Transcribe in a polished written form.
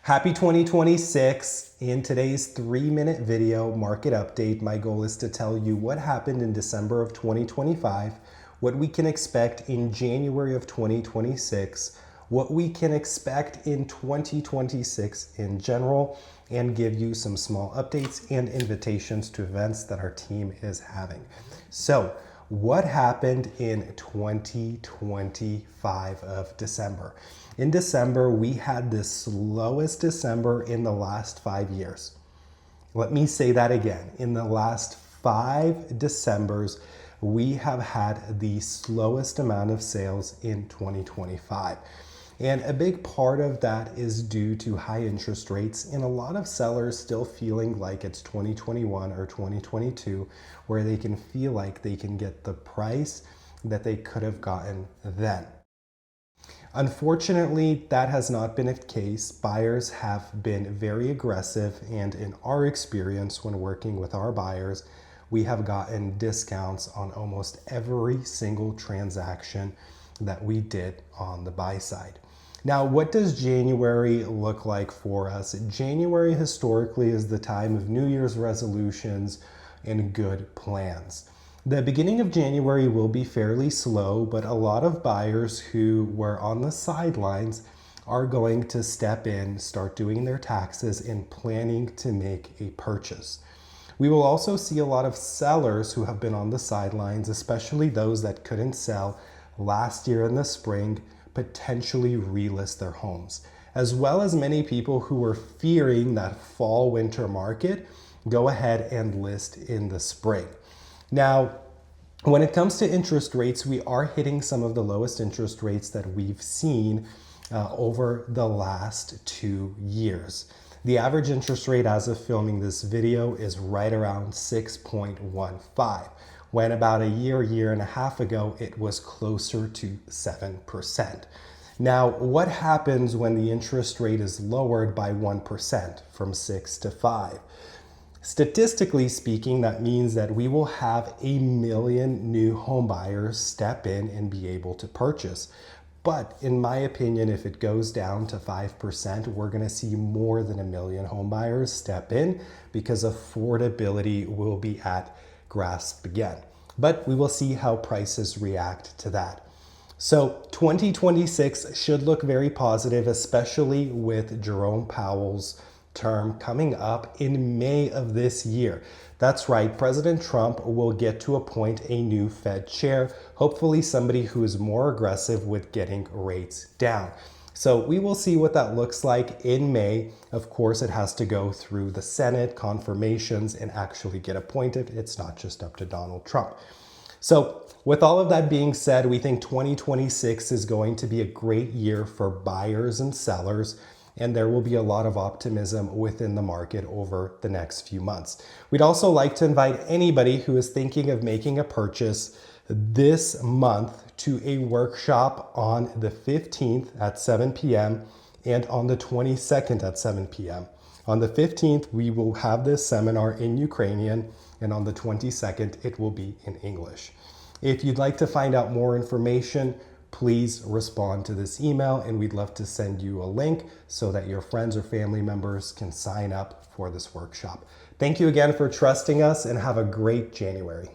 Happy 2026. In today's 3-minute video market update, my goal is to tell you what happened in December of 2025, what we can expect in January of 2026, what we can expect in 2026 in general, and give you some small updates and invitations to events that our team is having. So, what happened in 2025 of December? In December, we had the slowest December in the last 5 years. Let me say that again. In the last 5 Decembers, we have had the slowest amount of sales in 2025. And a big part of that is due to high interest rates and a lot of sellers still feeling like it's 2021 or 2022, where they can feel like they can get the price that they could have gotten then. Unfortunately, that has not been the case. Buyers have been very aggressive, and in our experience when working with our buyers, we have gotten discounts on almost every single transaction that we did on the buy side. Now, what does January look like for us? January historically is the time of New Year's resolutions and good plans. The beginning of January will be fairly slow, but a lot of buyers who were on the sidelines are going to step in, start doing their taxes, and planning to make a purchase. We will also see a lot of sellers who have been on the sidelines, especially those that couldn't sell last year in the spring, potentially relist their homes, as well as many people who were fearing that fall-winter market go ahead and list in the spring. Now, when it comes to interest rates, we are hitting some of the lowest interest rates that we've seen over the last 2 years. The average interest rate as of filming this video is right around 6.15. When about a year and a half ago, it was closer to 7%. Now, what happens when the interest rate is lowered by 1% from 6 to 5? Statistically speaking, that means that we will have 1 million new home buyers step in and be able to purchase. But in my opinion, if it goes down to 5%, we're going to see more than 1 million home buyers step in because affordability will be at grasp again. But we will see how prices react to that. So 2026 should look very positive, especially with Jerome Powell's term coming up in May of this year. That's right, President Trump will get to appoint a new Fed chair, hopefully somebody who is more aggressive with getting rates down. So we will see what that looks like in May. Of course, it has to go through the Senate, confirmations, and actually get appointed. It's not just up to Donald Trump. So with all of that being said, we think 2026 is going to be a great year for buyers and sellers, and there will be a lot of optimism within the market over the next few months. We'd also like to invite anybody who is thinking of making a purchase this month to a workshop on the 15th at 7 p.m. and on the 22nd at 7 p.m. On the 15th, we will have this seminar in Ukrainian, and on the 22nd, it will be in English. If you'd like to find out more information, please respond to this email, and we'd love to send you a link so that your friends or family members can sign up for this workshop. Thank you again for trusting us, and have a great January.